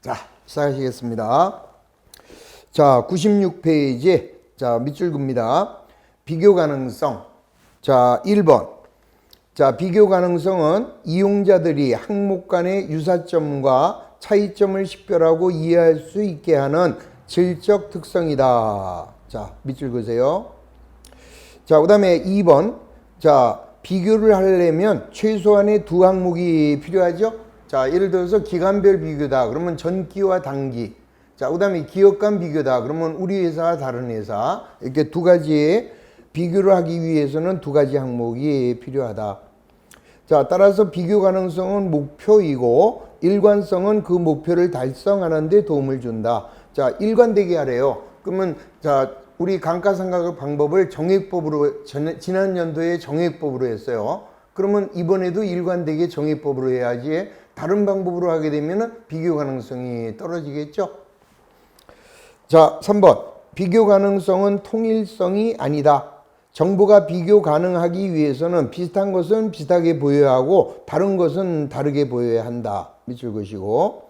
자, 시작하시겠습니다. 자, 96페이지. 자, 밑줄 긋습니다. 비교 가능성. 자, 1번. 자, 비교 가능성은 이용자들이 항목 간의 유사점과 차이점을 식별하고 이해할 수 있게 하는 질적 특성이다. 자, 밑줄 그으세요. 자, 그 다음에 2번. 자, 비교를 하려면 최소한의 두 항목이 필요하죠. 자, 예를 들어서 기간별 비교다. 그러면 전기와 단기. 자, 그 다음에 기업 간 비교다. 그러면 우리 회사와 다른 회사. 이렇게 두 가지의 비교를 하기 위해서는 두 가지 항목이 필요하다. 자, 따라서 비교 가능성은 목표이고 일관성은 그 목표를 달성하는 데 도움을 준다. 자, 일관되게 하래요. 그러면 자, 우리 감가상각 방법을 정액법으로 지난 연도에 정액법으로 했어요. 그러면 이번에도 일관되게 정액법으로 해야지 다른 방법으로 하게 되면 비교 가능성이 떨어지겠죠. 자, 3번. 비교 가능성은 통일성이 아니다. 정보가 비교 가능하기 위해서는 비슷한 것은 비슷하게 보여야 하고 다른 것은 다르게 보여야 한다. 밑줄 그으시고.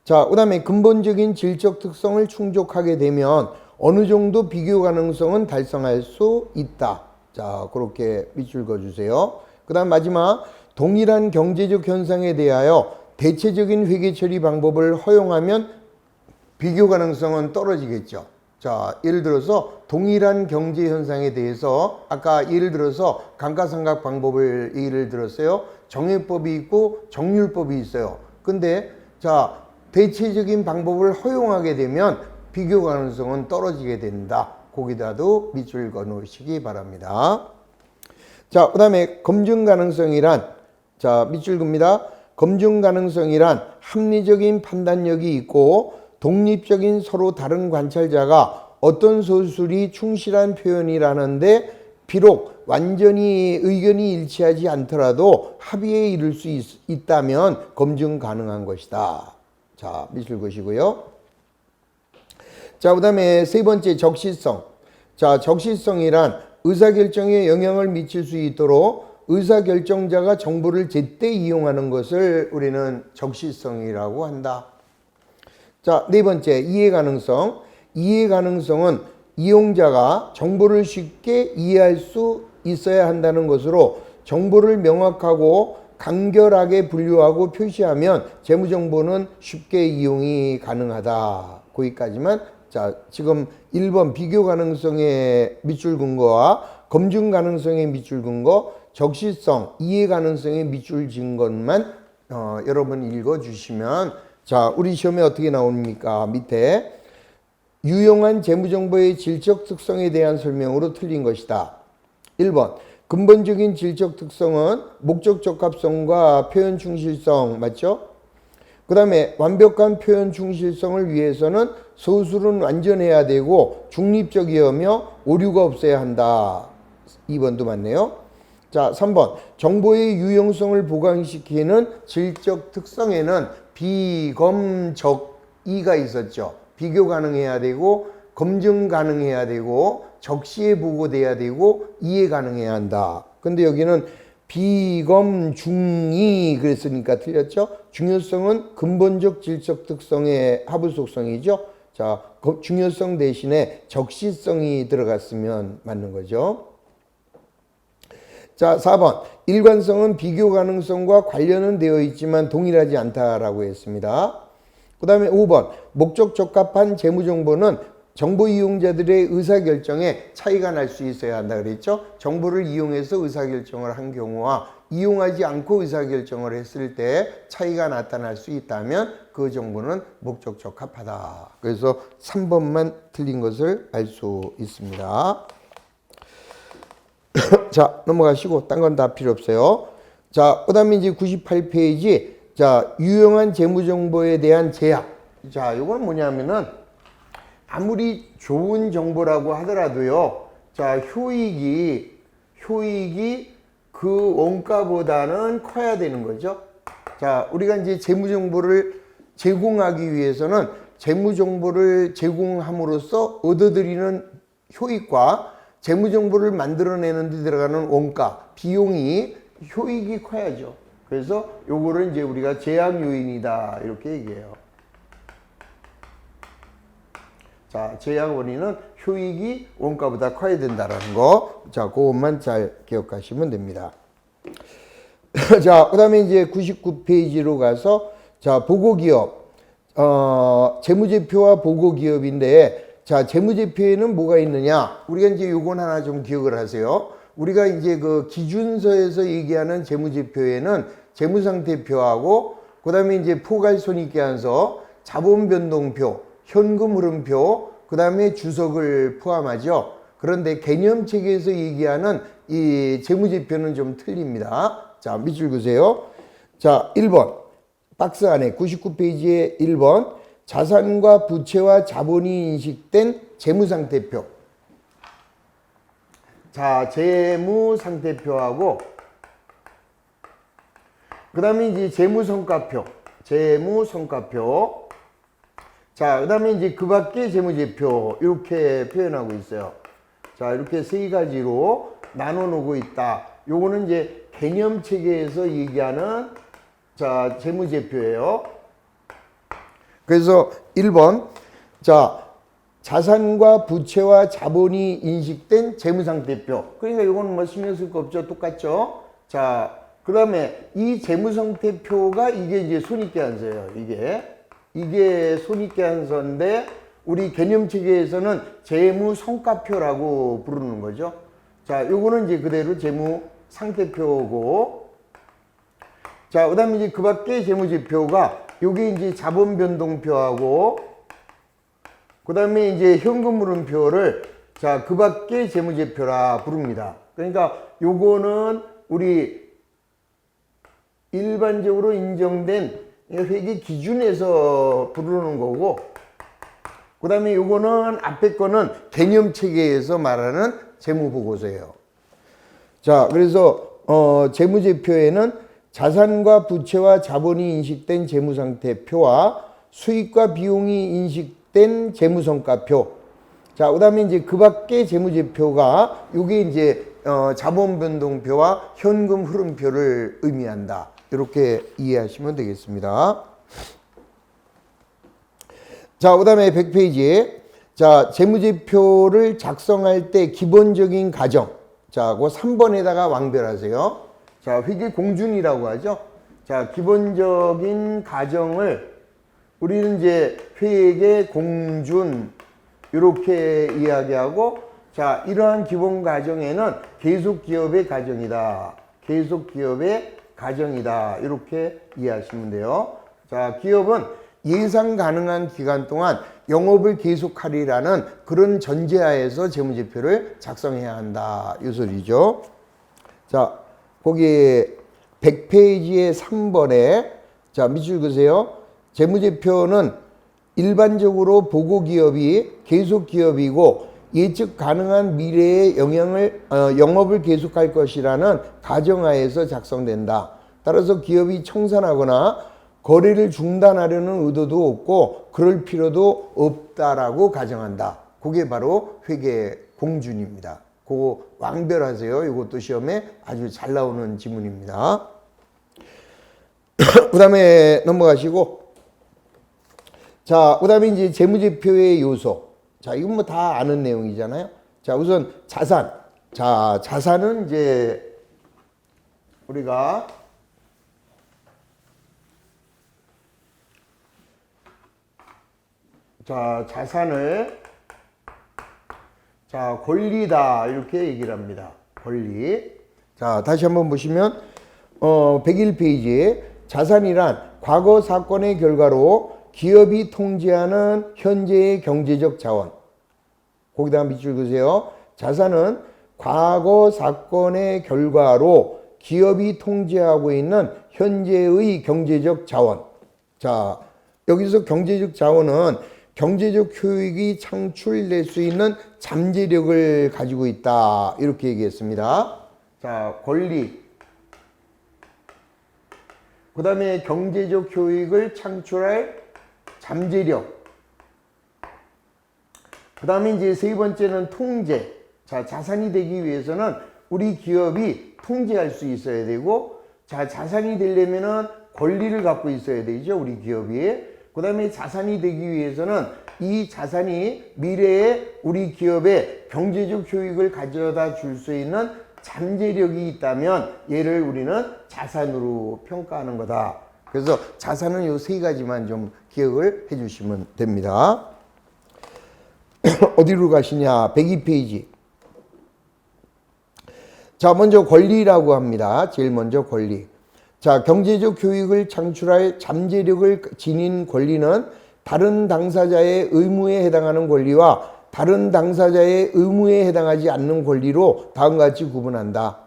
자, 그 다음에 근본적인 질적 특성을 충족하게 되면 어느 정도 비교 가능성은 달성할 수 있다. 자, 그렇게 밑줄 그어주세요. 그 다음 마지막. 동일한 경제적 현상에 대하여 대체적인 회계 처리 방법을 허용하면 비교 가능성은 떨어지겠죠. 자, 예를 들어서 동일한 경제 현상에 대해서 아까 예를 들어서 감가상각 방법을 예를 들었어요. 정액법이 있고 정률법이 있어요. 근데 자, 대체적인 방법을 허용하게 되면 비교 가능성은 떨어지게 된다. 거기다도 밑줄 그어 놓으시기 바랍니다. 자, 그 다음에 검증 가능성이란, 자, 밑줄 긋습니다. 검증 가능성이란 합리적인 판단력이 있고 독립적인 서로 다른 관찰자가 어떤 소술이 충실한 표현이라는데 비록 완전히 의견이 일치하지 않더라도 합의에 이를 수 있다면 검증 가능한 것이다. 자, 밑줄 그으시고요. 자, 그 다음에 세 번째 적시성. 자, 적시성이란 의사결정에 영향을 미칠 수 있도록 의사결정자가 정보를 제때 이용하는 것을 우리는 적시성이라고 한다. 자, 네 번째, 이해가능성. 이해가능성은 이용자가 정보를 쉽게 이해할 수 있어야 한다는 것으로 정보를 명확하고 간결하게 분류하고 표시하면 재무정보는 쉽게 이용이 가능하다. 거기까지만. 자, 지금 1번 비교 가능성의 밑줄 근 거와 검증 가능성의 밑줄 근 거, 적시성, 이해 가능성의 밑줄 진 것만 여러분 읽어주시면, 자, 우리 시험에 어떻게 나옵니까? 밑에 유용한 재무정보의 질적 특성에 대한 설명으로 틀린 것이다. 1번 근본적인 질적 특성은 목적 적합성과 표현 충실성, 맞죠? 그 다음에 완벽한 표현 충실성을 위해서는 서술은 완전해야 되고 중립적이며 오류가 없어야 한다. 2번도 맞네요. 자, 3번 정보의 유용성을 보강시키는 질적 특성에는 비검적이가 있었죠. 비교 가능해야 되고 검증 가능해야 되고 적시에 보고돼야 되고 이해 가능해야 한다. 근데 여기는 비검중이 그랬으니까 틀렸죠. 중요성은 근본적 질적 특성의 하부 속성이죠. 자, 중요성 대신에 적시성이 들어갔으면 맞는 거죠. 자, 4번 일관성은 비교 가능성과 관련은 되어 있지만 동일하지 않다라고 했습니다. 그 다음에 5번 목적 적합한 재무정보는 정보 이용자들의 의사결정에 차이가 날 수 있어야 한다 그랬죠. 정보를 이용해서 의사결정을 한 경우와 이용하지 않고 의사결정을 했을 때 차이가 나타날 수 있다면 그 정보는 목적 적합하다. 그래서 3번만 틀린 것을 알 수 있습니다. 자, 넘어가시고 딴 건 다 필요 없어요. 자, 그 다음에 이제 98페이지. 자, 유용한 재무정보에 대한 제약. 자, 이건 뭐냐면은 아무리 좋은 정보라고 하더라도요. 자, 효익이 그 원가보다는 커야 되는 거죠. 자, 우리가 이제 재무정보를 제공하기 위해서는 재무정보를 제공함으로써 얻어들이는 효익과 재무정보를 만들어내는 데 들어가는 원가, 비용이 효익이 커야죠. 그래서 요거를 이제 우리가 제약 요인이다 이렇게 얘기해요. 자, 제약 원인은 효익이 원가보다 커야 된다라는 거. 자, 그것만 잘 기억하시면 됩니다. 자, 그 다음에 이제 99페이지로 가서, 자, 보고기업. 재무제표와 보고기업인데, 자, 재무제표에는 뭐가 있느냐? 우리가 이제 요건 하나 좀 기억을 하세요. 우리가 이제 그 기준서에서 얘기하는 재무제표에는 재무상태표하고, 그 다음에 이제 포괄손익계산서, 자본변동표, 현금흐름표, 그 다음에 주석을 포함하죠. 그런데 개념체계에서 얘기하는 이 재무제표는 좀 틀립니다. 자, 밑줄 그세요. 자, 1번. 박스 안에 99페이지에 1번. 자산과 부채와 자본이 인식된 재무상태표. 자, 재무상태표하고 그 다음에 이제 재무성과표. 재무성과표. 자, 그 다음에 이제 그 밖에 재무제표. 이렇게 표현하고 있어요. 자, 이렇게 세 가지로 나눠 놓고 있다. 요거는 이제 개념 체계에서 얘기하는 자, 재무제표예요. 그래서 1번. 자, 자산과 부채와 자본이 인식된 재무상태표. 그러니까 이거는 뭐 신경 쓸 거 없죠. 똑같죠. 자, 그 다음에 이 재무상태표가 이게 이제 손익계산서예요. 이게 손익계산서인데 우리 개념체계에서는 재무성과표라고 부르는 거죠. 자, 요거는 이제 그대로 재무상태표고, 자, 그 다음에 이제 그 밖에 재무제표가 요게 이제 자본변동표하고, 그 다음에 이제 현금흐름표를 자, 그 밖에 재무제표라 부릅니다. 그러니까 요거는 우리 일반적으로 인정된 회계 기준에서 부르는 거고, 그 다음에 요거는 앞에 거는 개념체계에서 말하는 재무보고서예요. 자, 그래서 재무제표에는 자산과 부채와 자본이 인식된 재무상태표와 수익과 비용이 인식된 재무성과표. 자, 그 다음에 이제 그 밖에 재무제표가 요게 이제 자본변동표와 현금흐름표를 의미한다. 이렇게 이해하시면 되겠습니다. 자, 그 다음에 100페이지에 자, 재무제표를 작성할 때 기본적인 가정. 자, 그 3번에다가 왕별하세요. 자, 회계공준이라고 하죠. 자, 기본적인 가정을 우리는 이제 회계공준 이렇게 이야기하고, 자, 이러한 기본 가정에는 계속기업의 가정이다. 계속기업의 가정이다. 이렇게 이해하시면 돼요. 자, 기업은 예상 가능한 기간 동안 영업을 계속하리라는 그런 전제하에서 재무제표를 작성해야 한다. 이 소리죠. 자, 거기 100페이지의 3번에 자, 밑줄 그으세요. 재무제표는 일반적으로 보고기업이 계속기업이고 예측 가능한 미래의 영업을 계속할 것이라는 가정하에서 작성된다. 따라서 기업이 청산하거나 거래를 중단하려는 의도도 없고 그럴 필요도 없다라고 가정한다. 그게 바로 회계공준입니다. 그거 왕별하세요. 이것도 시험에 아주 잘 나오는 지문입니다. 그 다음에 넘어가시고, 자, 그 다음에 이제 재무제표의 요소. 자, 이건 뭐 다 아는 내용이잖아요. 자, 우선 자산. 자, 자산은 이제 우리가 자, 자산을 자, 권리다. 이렇게 얘기를 합니다. 권리. 자, 다시 한번 보시면 101페이지에 자산이란 과거 사건의 결과로 기업이 통제하는 현재의 경제적 자원. 거기다가 밑줄 그으세요. 자산은 과거 사건의 결과로 기업이 통제하고 있는 현재의 경제적 자원. 자, 여기서 경제적 자원은 경제적 효익이 창출될 수 있는 잠재력을 가지고 있다. 이렇게 얘기했습니다. 자, 권리. 그 다음에 경제적 효익을 창출할 잠재력. 그 다음에 이제 세 번째는 통제. 자, 자산이 되기 위해서는 우리 기업이 통제할 수 있어야 되고, 자, 자산이 되려면은 권리를 갖고 있어야 되죠. 우리 기업이. 그 다음에 자산이 되기 위해서는 이 자산이 미래에 우리 기업에 경제적 효익을 가져다 줄 수 있는 잠재력이 있다면 얘를 우리는 자산으로 평가하는 거다. 그래서 자산은 요 세 가지만 좀 기억을 해 주시면 됩니다. 어디로 가시냐? 102페이지. 자, 먼저 권리라고 합니다. 제일 먼저 권리. 자, 경제적 효익을 창출할 잠재력을 지닌 권리는 다른 당사자의 의무에 해당하는 권리와 다른 당사자의 의무에 해당하지 않는 권리로 다음과 같이 구분한다.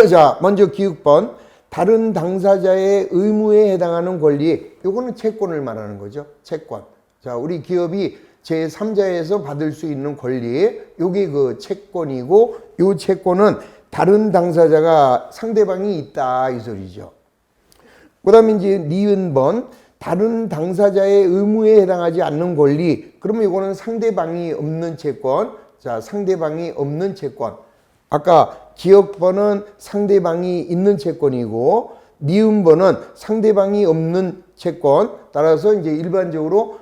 자, 먼저 기억번. 다른 당사자의 의무에 해당하는 권리. 요거는 채권을 말하는 거죠. 채권. 자, 우리 기업이 제3자에서 받을 수 있는 권리. 요게 그 채권이고, 요 채권은 다른 당사자가 상대방이 있다 이 소리죠. 그 다음에 이제 니은번. 다른 당사자의 의무에 해당하지 않는 권리. 그러면 이거는 상대방이 없는 채권. 자, 상대방이 없는 채권. 아까 기억번은 상대방이 있는 채권이고, 니은번은 상대방이 없는 채권. 따라서 이제 일반적으로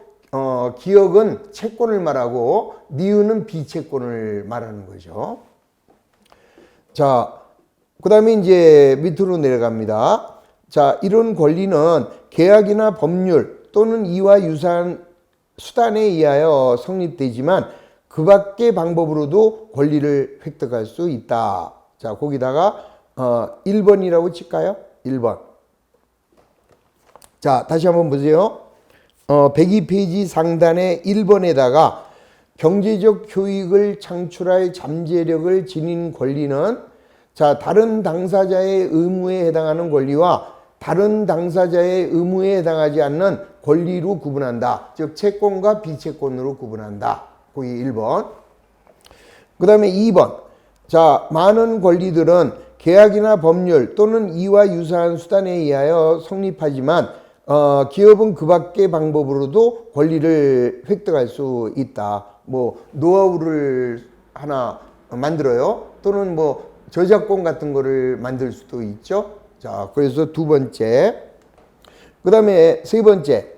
기억은 채권을 말하고, 니은은 비채권을 말하는 거죠. 자, 그 다음에 이제 밑으로 내려갑니다. 자, 이런 권리는 계약이나 법률 또는 이와 유사한 수단에 의하여 성립되지만 그 밖의 방법으로도 권리를 획득할 수 있다. 자, 거기다가 1번이라고 칠까요? 1번. 자, 다시 한번 보세요. 102페이지 상단의 1번에다가 경제적 효익을 창출할 잠재력을 지닌 권리는 자, 다른 당사자의 의무에 해당하는 권리와 다른 당사자의 의무에 해당하지 않는 권리로 구분한다. 즉 채권과 비채권으로 구분한다. 거기 1번. 그 다음에 2번. 자, 많은 권리들은 계약이나 법률 또는 이와 유사한 수단에 의하여 성립하지만 기업은 그 밖의 방법으로도 권리를 획득할 수 있다. 뭐 노하우를 하나 만들어요. 또는 뭐 저작권 같은 거를 만들 수도 있죠. 자, 그래서 두 번째. 그 다음에 세 번째.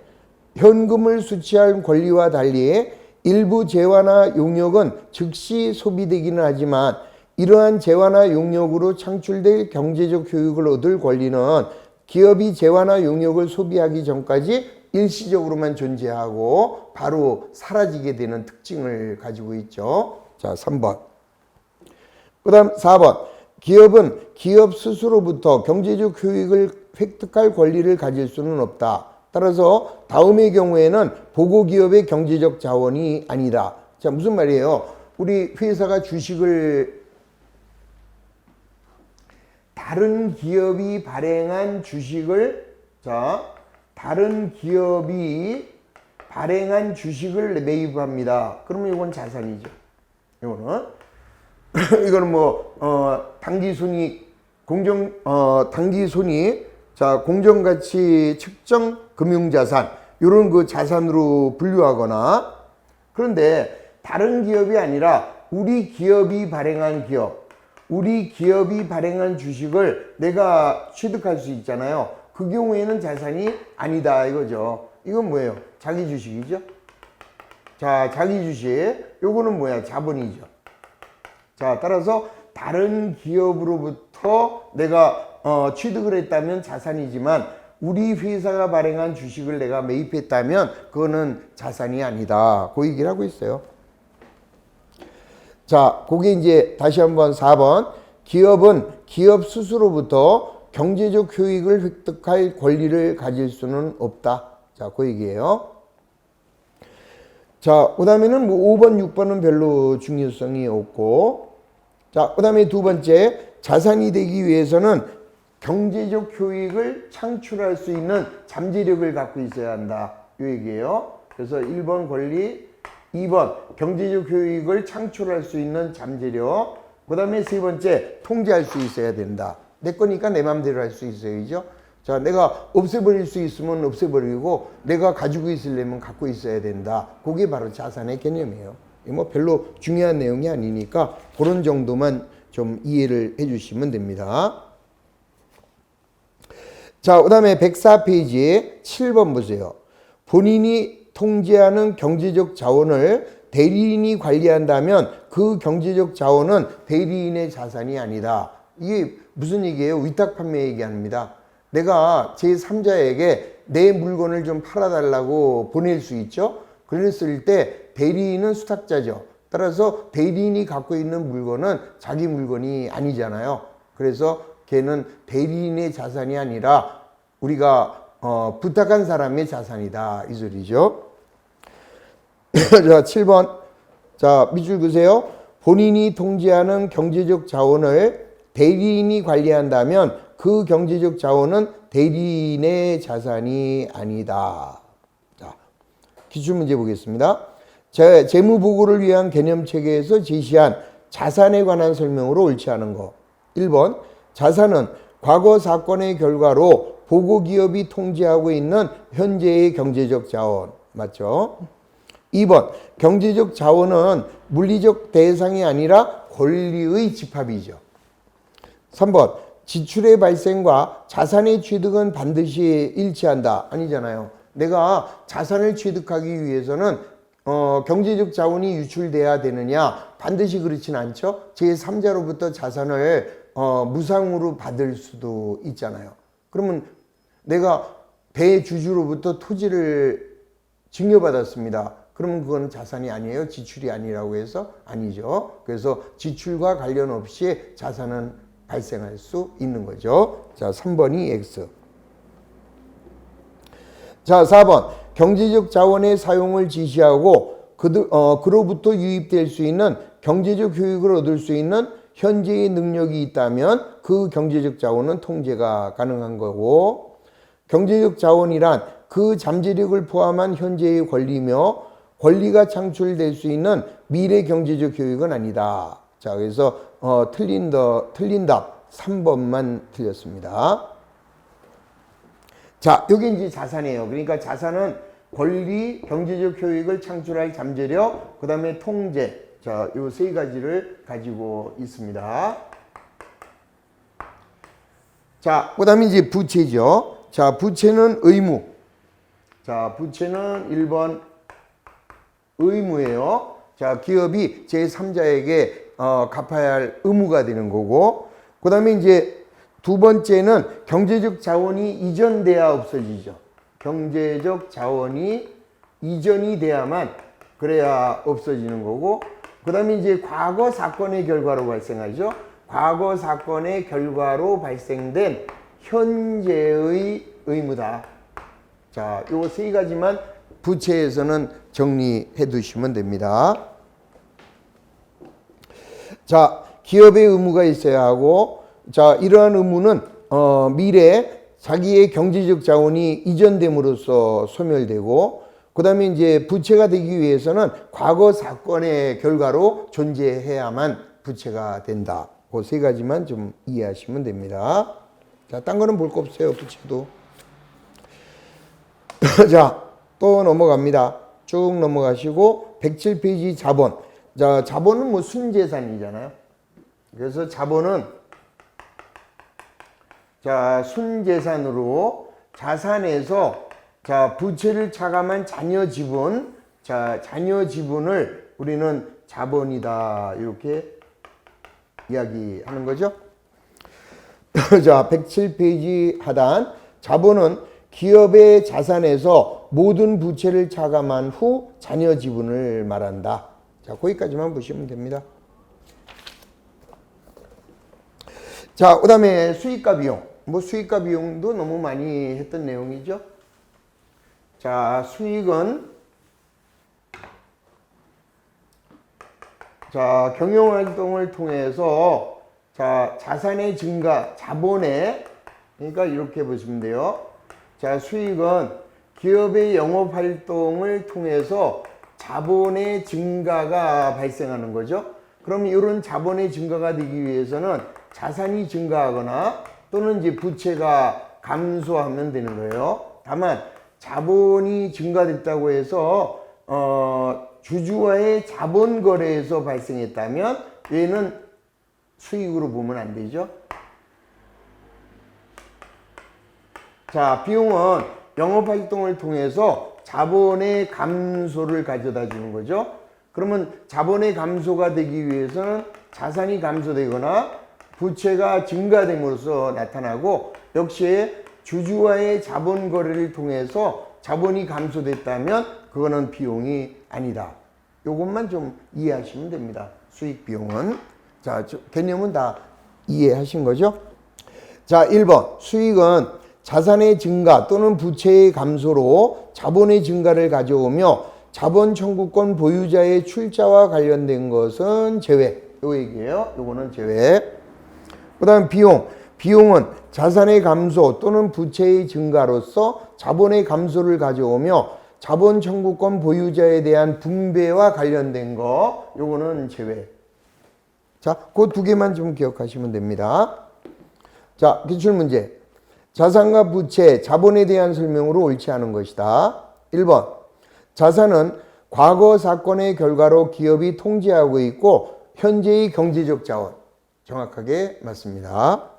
현금을 수취할 권리와 달리 일부 재화나 용역은 즉시 소비되기는 하지만 이러한 재화나 용역으로 창출될 경제적 효익을 얻을 권리는 기업이 재화나 용역을 소비하기 전까지 일시적으로만 존재하고 바로 사라지게 되는 특징을 가지고 있죠. 자, 3번. 그 다음 4번. 기업은 기업 스스로부터 경제적 효익을 획득할 권리를 가질 수는 없다. 따라서 다음의 경우에는 보고기업의 경제적 자원이 아니다. 자, 무슨 말이에요? 우리 회사가 주식을 다른 기업이 발행한 주식을 다른 기업이 발행한 주식을 매입합니다. 그러면 이건 자산이죠. 이거는 뭐 당기순이익 당기순이익 자, 공정가치 측정 금융자산 이런 그 자산으로 분류하거나 그런데 다른 기업이 아니라 우리 기업이 발행한 주식을 내가 취득할 수 있잖아요. 그 경우에는 자산이 아니다 이거죠. 이건 뭐예요? 자기 주식이죠. 자, 자기 주식 요거는 뭐야? 자본이죠. 자, 따라서 다른 기업으로부터 내가 취득을 했다면 자산이지만 우리 회사가 발행한 주식을 내가 매입했다면 그거는 자산이 아니다. 그 얘기를 하고 있어요. 자, 그게 이제 다시 한번 4번. 기업은 기업 스스로부터 경제적 효익을 획득할 권리를 가질 수는 없다. 자, 그 얘기예요. 자, 그 다음에는 뭐 5번, 6번은 별로 중요성이 없고 자, 그 다음에 두 번째, 자산이 되기 위해서는 경제적 효익을 창출할 수 있는 잠재력을 갖고 있어야 한다. 이 얘기예요. 그래서 1번 권리, 2번 경제적 효익을 창출할 수 있는 잠재력. 그 다음에 세 번째, 통제할 수 있어야 된다. 내 거니까 내 맘대로 할 수 있어야죠. 자, 내가 없애버릴 수 있으면 없애버리고 내가 가지고 있으려면 갖고 있어야 된다. 그게 바로 자산의 개념이에요. 뭐 별로 중요한 내용이 아니니까 그런 정도만 좀 이해를 해 주시면 됩니다. 자, 그 다음에 104페이지에 7번 보세요. 본인이 통제하는 경제적 자원을 대리인이 관리한다면 그 경제적 자원은 대리인의 자산이 아니다. 이게 무슨 얘기예요? 위탁 판매 얘기합니다. 내가 제3자에게 내 물건을 좀 팔아달라고 보낼 수 있죠. 그랬을 때 대리인은 수탁자죠. 따라서 대리인이 갖고 있는 물건은 자기 물건이 아니잖아요. 그래서 걔는 대리인의 자산이 아니라 우리가 부탁한 사람의 자산이다, 이 소리죠. 자, 7번. 자, 밑줄 그으세요. 본인이 통제하는 경제적 자원을 대리인이 관리한다면 그 경제적 자원은 대리인의 자산이 아니다. 자, 기출문제 보겠습니다. 재무보고를 위한 개념체계에서 제시한 자산에 관한 설명으로 옳지 않은 거. 1번. 자산은 과거 사건의 결과로 보고기업이 통제하고 있는 현재의 경제적 자원. 맞죠? 2번. 경제적 자원은 물리적 대상이 아니라 권리의 집합이죠. 3번. 지출의 발생과 자산의 취득은 반드시 일치한다. 아니잖아요. 내가 자산을 취득하기 위해서는 경제적 자원이 유출돼야 되느냐? 반드시 그렇진 않죠. 제3자로부터 자산을 무상으로 받을 수도 있잖아요. 그러면 내가 대주주로부터 토지를 증여받았습니다. 그러면 그건 자산이 아니에요? 지출이 아니라고 해서? 아니죠. 그래서 지출과 관련 없이 자산은 발생할 수 있는 거죠. 자, 3번이 X. 자, 4번. 경제적 자원의 사용을 지시하고 그로부터 유입될 수 있는 경제적 효익을 얻을 수 있는 현재의 능력이 있다면 그 경제적 자원은 통제가 가능한 거고, 경제적 자원이란 그 잠재력을 포함한 현재의 권리며 권리가 창출될 수 있는 미래 경제적 효익은 아니다. 자, 그래서 틀린 답 3번만 틀렸습니다. 자, 여기 이제 자산이에요. 그러니까 자산은 권리, 경제적 효익을 창출할 잠재력, 그 다음에 통제. 자, 요 세 가지를 가지고 있습니다. 자, 그 다음에 이제 부채죠. 자, 부채는 의무. 자, 부채는 1번 의무예요. 자, 기업이 제3자에게 갚아야 할 의무가 되는 거고, 그 다음에 이제 두 번째는 경제적 자원이 이전돼야 없어지죠. 경제적 자원이 이전이 돼야만 그래야 없어지는 거고, 그 다음에 이제 과거 사건의 결과로 발생하죠. 과거 사건의 결과로 발생된 현재의 의무다. 자, 요 세 가지만 부채에서는 정리해 두시면 됩니다. 자, 기업의 의무가 있어야 하고, 자, 이러한 의무는 미래에 자기의 경제적 자원이 이전됨으로써 소멸되고, 그 다음에 이제 부채가 되기 위해서는 과거 사건의 결과로 존재해야만 부채가 된다. 그 세 가지만 좀 이해하시면 됩니다. 자, 딴 거는 볼 거 없어요, 부채도. 자, 또 넘어갑니다. 쭉 넘어가시고 107페이지 자본. 자, 자본은 뭐 순재산이잖아요. 그래서 자본은 자, 순재산으로 자산에서 자, 부채를 차감한 잔여 지분. 자, 잔여 지분을 우리는 자본이다. 이렇게 이야기하는 거죠. 자, 107페이지 하단. 자본은 기업의 자산에서 모든 부채를 차감한 후 잔여 지분을 말한다. 자, 거기까지만 보시면 됩니다. 자, 그 다음에 수익과 비용. 뭐 수익과 비용도 너무 많이 했던 내용이죠. 자, 수익은 자, 경영활동을 통해서 자, 자산의 증가, 자본의, 그러니까 이렇게 보시면 돼요. 자, 수익은 기업의 영업활동을 통해서 자본의 증가가 발생하는 거죠. 그럼 이런 자본의 증가가 되기 위해서는 자산이 증가하거나 또는 이제 부채가 감소하면 되는 거예요. 다만 자본이 증가됐다고 해서 주주와의 자본 거래에서 발생했다면 얘는 수익으로 보면 안 되죠. 자, 비용은 영업활동을 통해서 자본의 감소를 가져다 주는 거죠. 그러면 자본의 감소가 되기 위해서는 자산이 감소되거나 부채가 증가됨으로써 나타나고, 역시 주주와의 자본 거래를 통해서 자본이 감소됐다면 그거는 비용이 아니다. 요것만 좀 이해하시면 됩니다. 수익 비용은. 자, 개념은 다 이해하신 거죠? 자, 1번. 수익은 자산의 증가 또는 부채의 감소로 자본의 증가를 가져오며 자본 청구권 보유자의 출자와 관련된 것은 제외. 요 얘기예요. 요거는 제외. 그 다음 비용. 비용은 자산의 감소 또는 부채의 증가로서 자본의 감소를 가져오며 자본 청구권 보유자에 대한 분배와 관련된 거, 요거는 제외. 자, 그 두 개만 좀 기억하시면 됩니다. 자, 기출문제. 자산과 부채, 자본에 대한 설명으로 옳지 않은 것이다. 1번. 자산은 과거 사건의 결과로 기업이 통제하고 있고 현재의 경제적 자원. 정확하게 맞습니다.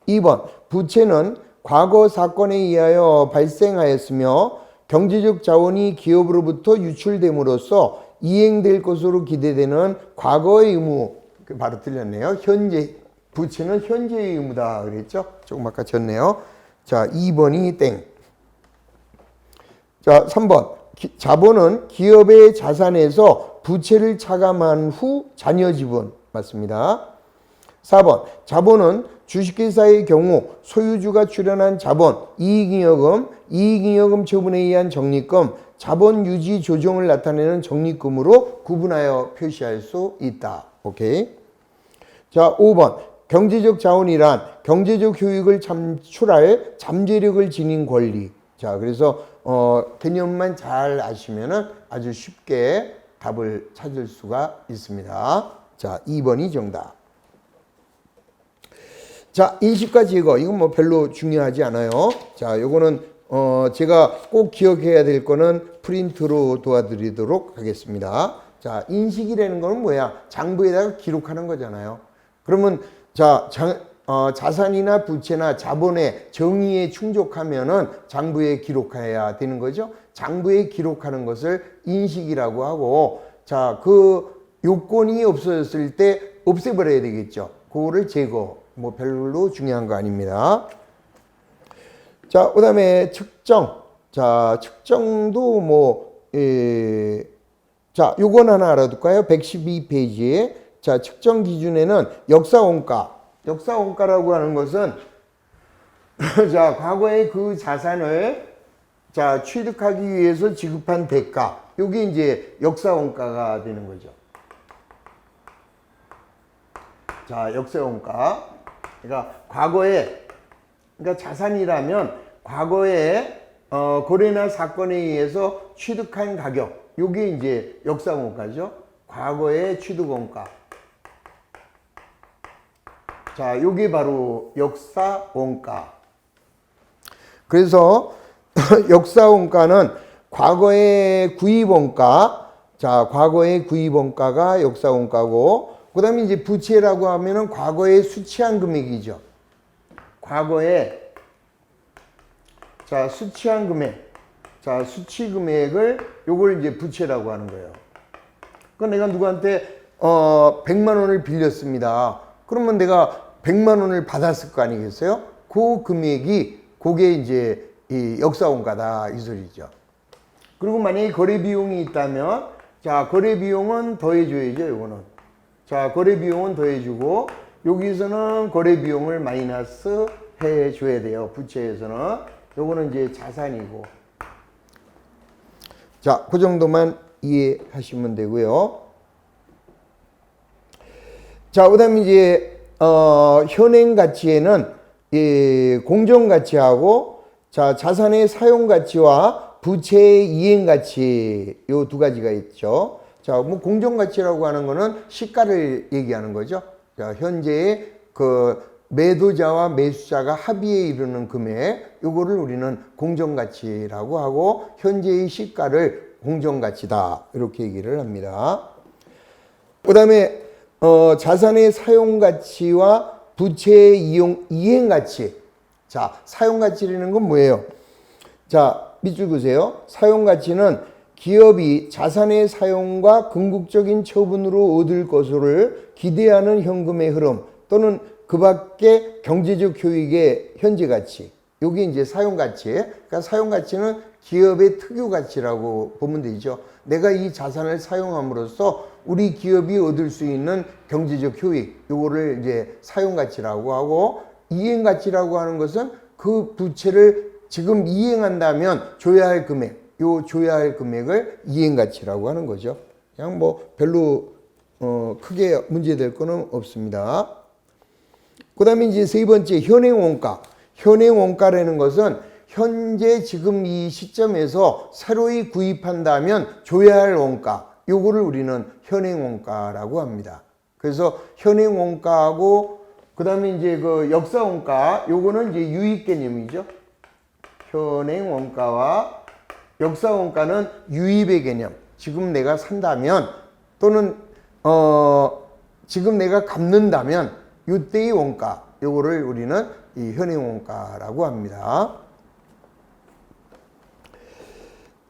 2번. 부채는 과거 사건에 의하여 발생하였으며 경제적 자원이 기업으로부터 유출됨으로써 이행될 것으로 기대되는 과거의 의무. 바로 틀렸네요. 현재. 부채는 현재의 의무다 그랬죠? 조금 아까 졌네요. 자, 2번이 땡. 자, 3번. 자본은 기업의 자산에서 부채를 차감한 후 잔여 지분. 맞습니다. 4번. 자본은 주식회사의 경우 소유주가 출연한 자본, 이익잉여금, 이익잉여금 처분에 의한 적립금, 자본 유지 조정을 나타내는 적립금으로 구분하여 표시할 수 있다. 오케이. 자, 5번. 경제적 자원이란 경제적 효익을 창출할 잠재력을 지닌 권리. 자, 그래서 개념만 잘 아시면은 아주 쉽게 답을 찾을 수가 있습니다. 자, 2번이 정답. 자, 인식과 제거. 이건 뭐 별로 중요하지 않아요. 자, 요거는 제가 꼭 기억해야 될 거는 프린트로 도와드리도록 하겠습니다. 자, 인식이라는 거는 뭐야? 장부에다가 기록하는 거잖아요. 그러면 자, 자산이나 부채나 자본의 정의에 충족하면은 장부에 기록해야 되는 거죠. 장부에 기록하는 것을 인식이라고 하고, 자, 그 요건이 없어졌을 때 없애버려야 되겠죠. 그거를 제거. 뭐 별로 중요한 거 아닙니다. 자, 그 다음에 측정. 자, 측정도 뭐, 자, 요건 하나 알아둘까요? 112페이지에. 자, 측정 기준에는 역사원가. 역사원가라고 하는 것은 자, 과거의 그 자산을 자, 취득하기 위해서 지급한 대가. 요게 이제 역사원가가 되는 거죠. 자, 역사원가. 그러니까 과거에, 그러니까 자산이라면 과거에 거래나 사건에 의해서 취득한 가격. 요게 이제 역사원가죠. 과거의 취득원가. 자, 요게 바로 역사원가. 그래서 역사원가는 과거의 구입원가, 자, 과거의 구입원가가 역사원가고, 그 다음에 이제 부채라고 하면은 과거에 수취한 금액이죠. 과거에, 자, 수취한 금액. 자, 수취 금액을 요걸 이제 부채라고 하는 거예요. 그러니까 내가 누구한테 100만 원을 빌렸습니다. 그러면 내가 100만 원을 받았을 거 아니겠어요? 그 금액이 그게 이제 이 역사원가다 이 소리죠. 그리고 만약에 거래 비용이 있다면, 자, 거래 비용은 더해줘야죠. 요거는. 자, 거래 비용은 더해주고, 여기서는 거래 비용을 마이너스 해줘야 돼요. 부채에서는. 요거는 이제 자산이고. 자, 그 정도만 이해하시면 되고요. 자, 그 다음에 이제 현행 가치에는 공정 가치하고, 자, 자산의 사용 가치와 부채의 이행 가치, 요 두 가지가 있죠. 자, 뭐 공정 가치라고 하는 거는 시가를 얘기하는 거죠. 자, 현재의 그 매도자와 매수자가 합의에 이르는 금액, 요거를 우리는 공정 가치라고 하고, 현재의 시가를 공정 가치다 이렇게 얘기를 합니다. 그다음에 자산의 사용 가치와 부채의 이행 가치. 자, 사용 가치라는 건 뭐예요? 자, 밑줄 그으세요. 사용가치는 기업이 자산의 사용과 궁극적인 처분으로 얻을 것을 기대하는 현금의 흐름 또는 그 밖의 경제적 효익의 현재 가치. 요게 이제 사용가치. 그러니까 사용가치는 기업의 특유 가치라고 보면 되죠. 내가 이 자산을 사용함으로써 우리 기업이 얻을 수 있는 경제적 효익. 요거를 이제 사용가치라고 하고, 이행가치라고 하는 것은 그 부채를 지금 이행한다면 줘야 할 금액, 요 줘야 할 금액을 이행가치라고 하는 거죠. 그냥 뭐 별로 크게 문제될 거는 없습니다. 그 다음에 이제 세 번째 현행원가. 현행원가라는 것은 현재 지금 이 시점에서 새로이 구입한다면 줘야 할 원가. 요거를 우리는 현행원가라고 합니다. 그래서 현행원가하고 그 다음에 이제 그 역사원가, 요거는 이제 유익 개념이죠. 현행원가와 역사원가는 유입의 개념. 지금 내가 산다면 또는 지금 내가 갚는다면 이때의 원가, 요거를 우리는 이 현행원가라고 합니다.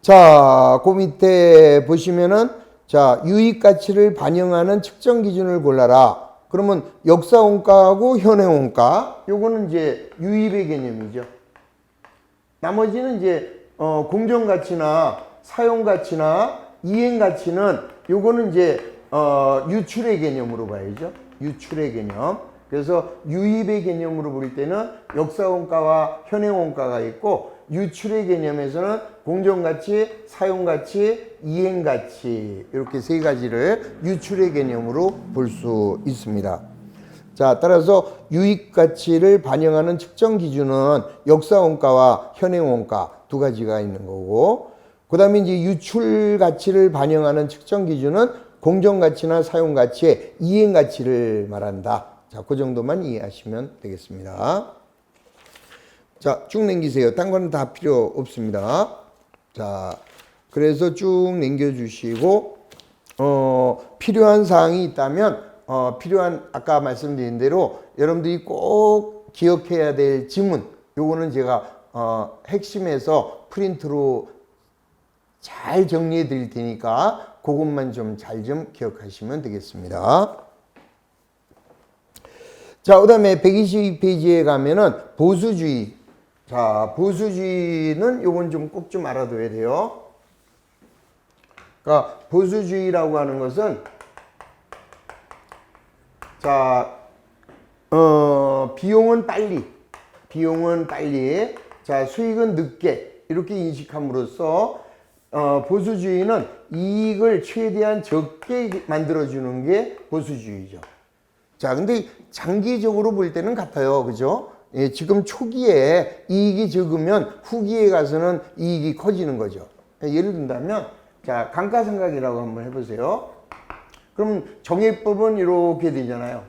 자, 그 밑에 보시면은 자, 유익가치를 반영하는 측정 기준을 골라라. 그러면 역사원가하고 현행원가, 요거는 이제 유입의 개념이죠. 나머지는 이제 공정가치나 사용가치나 이행가치는 요거는 이제 유출의 개념으로 봐야죠. 유출의 개념. 그래서 유입의 개념으로 볼 때는 역사원가와 현행원가가 있고, 유출의 개념에서는 공정가치, 사용가치, 이행가치, 이렇게 세 가지를 유출의 개념으로 볼 수 있습니다. 자, 따라서 유익가치를 반영하는 측정 기준은 역사원가와 현행원가 두 가지가 있는 거고, 그 다음에 이제 유출가치를 반영하는 측정 기준은 공정가치나 사용가치의 이행가치를 말한다. 자, 그 정도만 이해하시면 되겠습니다. 자, 쭉 남기세요. 딴 거는 다 필요 없습니다. 자, 그래서 쭉 남겨주시고, 필요한 사항이 있다면, 아까 말씀드린 대로 여러분들이 꼭 기억해야 될 지문, 요거는 제가, 핵심에서 프린트로 잘 정리해 드릴 테니까, 그것만 좀 잘 좀 기억하시면 되겠습니다. 자, 그 다음에 122페이지에 가면은 보수주의. 자, 보수주의는 요건 좀 꼭 좀 알아둬야 돼요. 그러니까 보수주의라고 하는 것은 자, 비용은 빨리, 자, 수익은 늦게 이렇게 인식함으로써 보수주의는 이익을 최대한 적게 만들어주는 게 보수주의죠. 자, 근데 장기적으로 볼 때는 같아요. 그죠? 예, 지금 초기에 이익이 적으면 후기에 가서는 이익이 커지는 거죠. 예를 든다면, 자, 감가상각이라고 한번 해보세요. 그럼 정액법은 이렇게 되잖아요.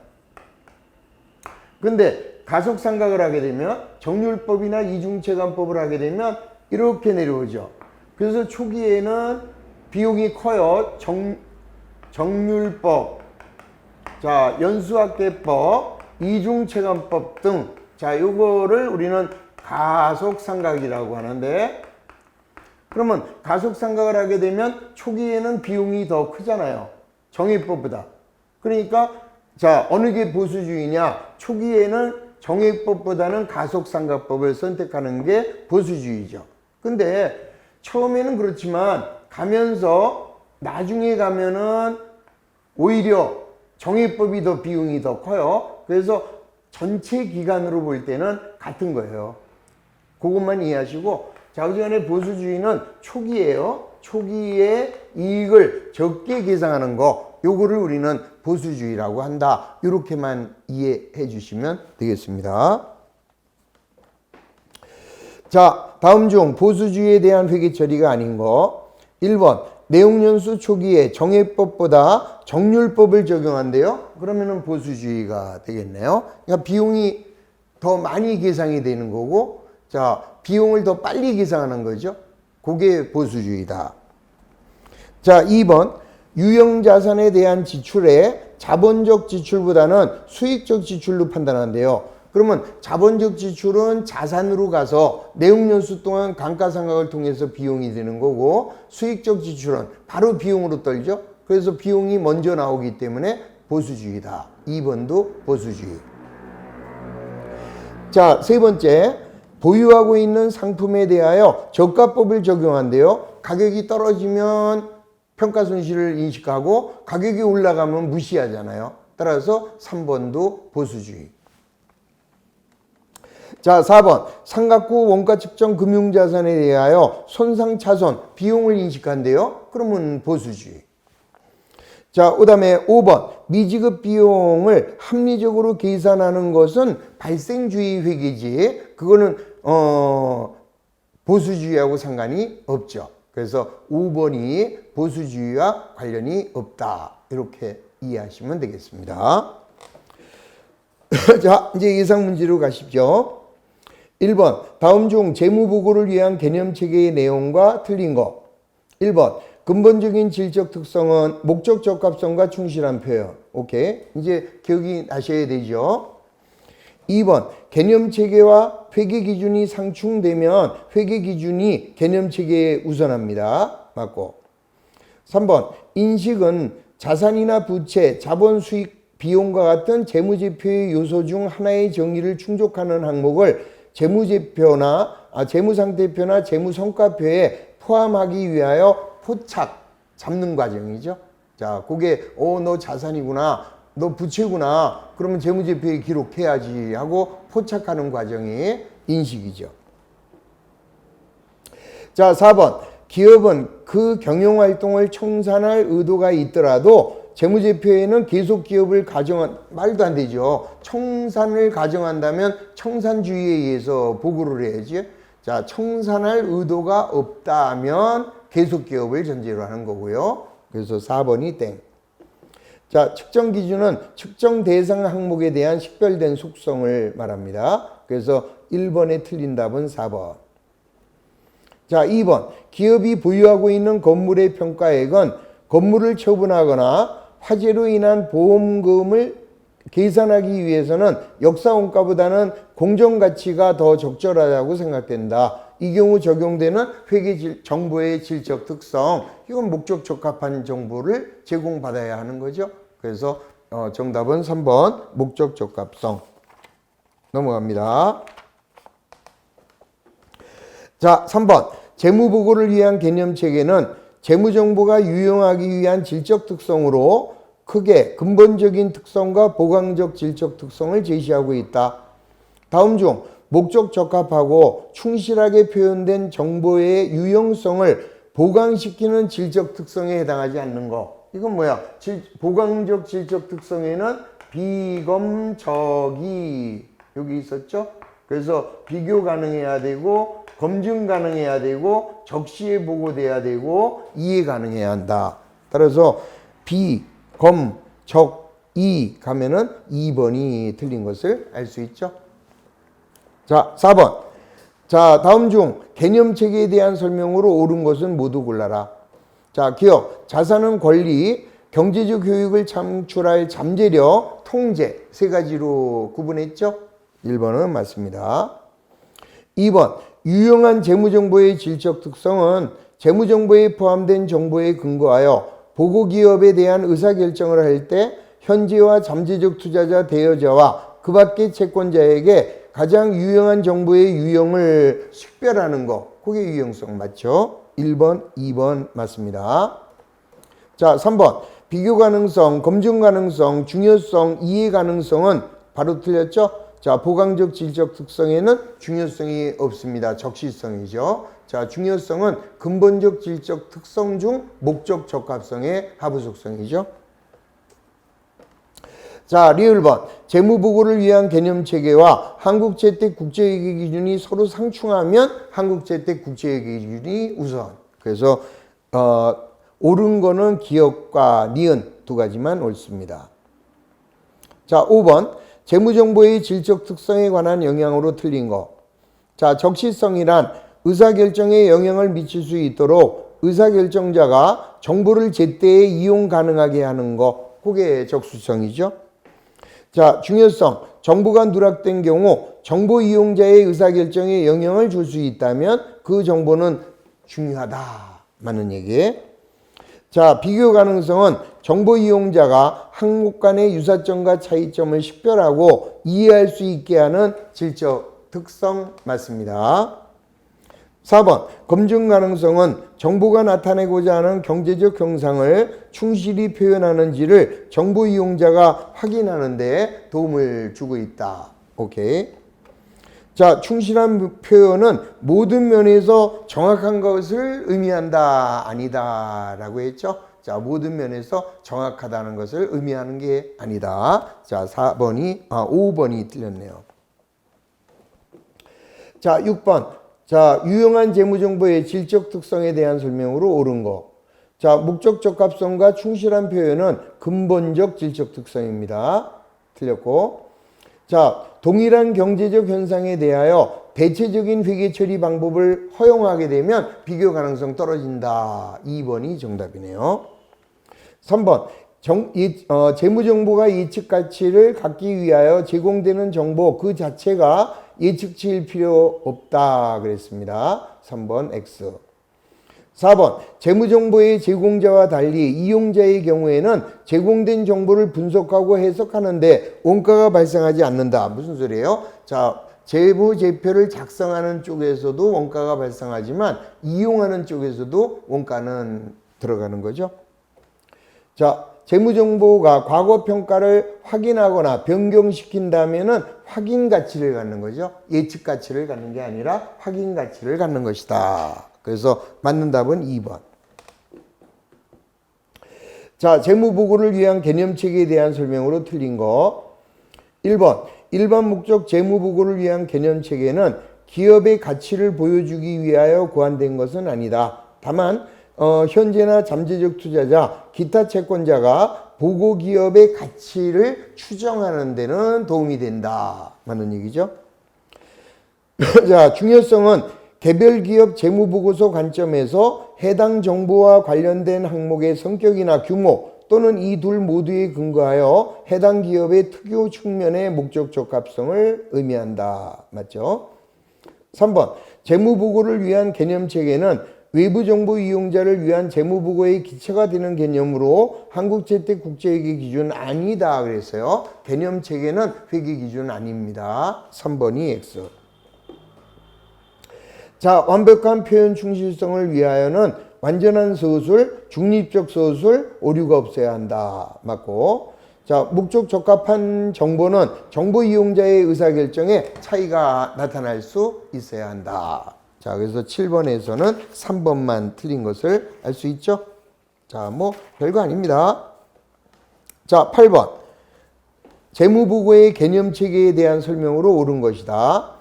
근데 가속상각을 하게 되면 정률법이나 이중체감법을 하게 되면 이렇게 내려오죠. 그래서 초기에는 비용이 커요. 정률법, 자, 연수학계법, 이중체감법 등, 자, 요거를 우리는 가속상각이라고 하는데, 그러면 가속상각을 하게 되면 초기에는 비용이 더 크잖아요. 정액법보다. 그러니까 자, 어느 게 보수주의냐? 초기에는 정액법보다는 가속상각법을 선택하는 게 보수주의죠. 근데 처음에는 그렇지만 가면서 나중에 가면은 오히려 정액법이 더 비용이 더 커요. 그래서 전체 기간으로 볼 때는 같은 거예요. 그것만 이해하시고, 자, 그 전에 보수주의는 초기에요. 초기에 이익을 적게 계상하는 거, 요거를 우리는 보수주의라고 한다. 이렇게만 이해해 주시면 되겠습니다. 자, 다음 중 보수주의에 대한 회계 처리가 아닌 거. 1번, 내용연수 초기에 정액법보다 정률법을 적용한대요. 그러면은 보수주의가 되겠네요. 그러니까 비용이 더 많이 계상이 되는 거고, 자, 비용을 더 빨리 계상하는 거죠. 그게 보수주의다. 자, 2번, 유형자산에 대한 지출에 자본적 지출보다는 수익적 지출로 판단한대요. 그러면 자본적 지출은 자산으로 가서 내용연수 동안 감가상각을 통해서 비용이 되는 거고, 수익적 지출은 바로 비용으로 떨죠. 그래서 비용이 먼저 나오기 때문에 보수주의다. 2번도 보수주의. 자, 세 번째, 보유하고 있는 상품에 대하여 저가법을 적용한대요. 가격이 떨어지면 평가 손실을 인식하고 가격이 올라가면 무시하잖아요. 따라서 3번도 보수주의. 자, 4번, 삼각구 원가 측정 금융자산에 대하여 손상 차손 비용을 인식한대요. 그러면 보수주의. 자, 그 다음에 5번, 미지급 비용을 합리적으로 계산하는 것은 발생주의 회계지. 그거는 보수주의하고 상관이 없죠. 그래서 5번이 보수주의와 관련이 없다. 이렇게 이해하시면 되겠습니다. 자, 이제 예상 문제로 가십시오. 1번, 다음 중 재무보고를 위한 개념체계의 내용과 틀린 거. 1번, 근본적인 질적 특성은 목적 적합성과 충실한 표현. 오케이. 이제 기억이 나셔야 되죠. 2번, 개념체계와 회계기준이 상충되면 회계기준이 개념체계에 우선합니다. 맞고. 3번, 인식은 자산이나 부채, 자본, 수익, 비용과 같은 재무제표의 요소 중 하나의 정의를 충족하는 항목을 재무상태표나 재무성과표에 포함하기 위하여 포착, 잡는 과정이죠. 자, 그게 너 자산이구나, 너 부채구나, 그러면 재무제표에 기록해야지 하고 포착하는 과정이 인식이죠. 자, 4번, 기업은 그 경영활동을 청산할 의도가 있더라도 재무제표에는 계속 기업을 말도 안 되죠. 청산을 가정한다면 청산주의에 의해서 보고를 해야지. 자, 청산할 의도가 없다면 계속 기업을 전제로 하는 거고요. 그래서 4번이 땡. 자, 측정 기준은 측정 대상 항목에 대한 식별된 속성을 말합니다. 그래서 1번에 틀린 답은 4번. 자, 2번. 기업이 보유하고 있는 건물의 평가액은 건물을 처분하거나 화재로 인한 보험금을 계산하기 위해서는 역사원가보다는 공정가치가 더 적절하다고 생각된다. 이 경우 적용되는 회계 정보의 질적 특성, 이건 목적 적합한 정보를 제공받아야 하는 거죠. 그래서 정답은 3번 목적 적합성. 넘어갑니다. 자, 3번. 재무보고를 위한 개념체계는 재무정보가 유용하기 위한 질적 특성으로 크게 근본적인 특성과 보강적 질적 특성을 제시하고 있다. 다음 중 목적 적합하고 충실하게 표현된 정보의 유용성을 보강시키는 질적 특성에 해당하지 않는 거. 이건 뭐야? 보강적 질적 특성에는 비검적이 여기 있었죠? 그래서 비교 가능해야 되고 검증 가능해야 되고 적시에 보고돼야 되고 이해 가능해야 한다. 따라서 비, 검, 적, 이 가면은 2번이 틀린 것을 알 수 있죠. 자, 4번. 자, 다음 중 개념체계에 대한 설명으로 옳은 것은 모두 골라라. 자, 기억, 자산은 권리, 경제적 효익을 창출할 잠재력, 통제 세 가지로 구분했죠. 1번은 맞습니다. 2번, 유용한 재무정보의 질적 특성은 재무정보에 포함된 정보에 근거하여 보고기업에 대한 의사결정을 할 때 현재와 잠재적 투자자 대여자와 그 밖의 채권자에게 가장 유용한 정보의 유형을 식별하는 거. 그게 유용성 맞죠? 1번, 2번 맞습니다. 자, 3번. 비교 가능성, 검증 가능성, 중요성, 이해 가능성은 바로 틀렸죠? 자, 보강적 질적 특성에는 중요성이 없습니다. 적시성이죠. 자, 중요성은 근본적 질적 특성 중 목적 적합성의 하부 속성이죠. 자, 리을번. 재무보고를 위한 개념체계와 한국재택 국제회계 기준이 서로 상충하면 한국재택 국제회계 기준이 우선. 그래서 옳은 거는 기억과 니은 두 가지만 옳습니다. 자, 5번. 재무정보의 질적 특성에 관한 영향으로 틀린 거. 자, 적시성이란 의사결정에 영향을 미칠 수 있도록 의사결정자가 정보를 제때에 이용 가능하게 하는 거. 그게 적수성이죠. 자, 중요성. 정보가 누락된 경우 정보 이용자의 의사결정에 영향을 줄 수 있다면 그 정보는 중요하다. 맞는 얘기. 자, 비교 가능성은 정보 이용자가 항목 간의 유사점과 차이점을 식별하고 이해할 수 있게 하는 질적 특성 맞습니다. 4번 검증 가능성은 정보가 나타내고자 하는 경제적 형상을 충실히 표현하는지를 정보 이용자가 확인하는 데 도움을 주고 있다. 오케이. 자, 충실한 표현은 모든 면에서 정확한 것을 의미한다. 아니다. 라고 했죠. 자, 모든 면에서 정확하다는 것을 의미하는 게 아니다. 자, 5번이 틀렸네요. 자, 6번. 자, 유용한 재무정보의 질적 특성에 대한 설명으로 옳은 거. 자, 목적 적합성과 충실한 표현은 근본적 질적 특성입니다. 틀렸고. 자, 동일한 경제적 현상에 대하여 대체적인 회계 처리 방법을 허용하게 되면 비교 가능성 떨어진다. 2번이 정답이네요. 3번. 재무정보가 예측 가치를 갖기 위하여 제공되는 정보 그 자체가 예측치일 필요 없다 그랬습니다. 3번 X. 4번 재무정보의 제공자와 달리 이용자의 경우에는 제공된 정보를 분석하고 해석하는데 원가가 발생하지 않는다. 무슨 소리예요? 자, 재무제표를 작성하는 쪽에서도 원가가 발생하지만 이용하는 쪽에서도 원가는 들어가는 거죠. 자, 재무정보가 과거평가를 확인하거나 변경시킨다면은 확인 가치를 갖는 거죠. 예측 가치를 갖는 게 아니라 확인 가치를 갖는 것이다. 그래서 맞는 답은 2번. 자, 재무보고를 위한 개념체계에 대한 설명으로 틀린 거. 1번. 일반 목적 재무보고를 위한 개념체계는 기업의 가치를 보여주기 위하여 고안된 것은 아니다. 다만 현재나 잠재적 투자자, 기타 채권자가 보고 기업의 가치를 추정하는 데는 도움이 된다. 맞는 얘기죠. 자, 중요성은 개별 기업 재무보고서 관점에서 해당 정보와 관련된 항목의 성격이나 규모 또는 이 둘 모두에 근거하여 해당 기업의 특유 측면의 목적 적합성을 의미한다. 맞죠? 3번 재무보고를 위한 개념체계는 외부 정보 이용자를 위한 재무보고의 기초가 되는 개념으로 한국재택 국제회계 기준 아니다 그랬어요. 개념체계는 회계 기준 아닙니다. 3번이 X. 자, 완벽한 표현 충실성을 위하여는 완전한 서술, 중립적 서술, 오류가 없어야 한다. 맞고. 자, 목적 적합한 정보는 정보 이용자의 의사결정에 차이가 나타날 수 있어야 한다. 자, 그래서 7번에서는 3번만 틀린 것을 알 수 있죠? 자, 뭐 별거 아닙니다. 자, 8번. 재무보고의 개념체계에 대한 설명으로 옳은 것이다.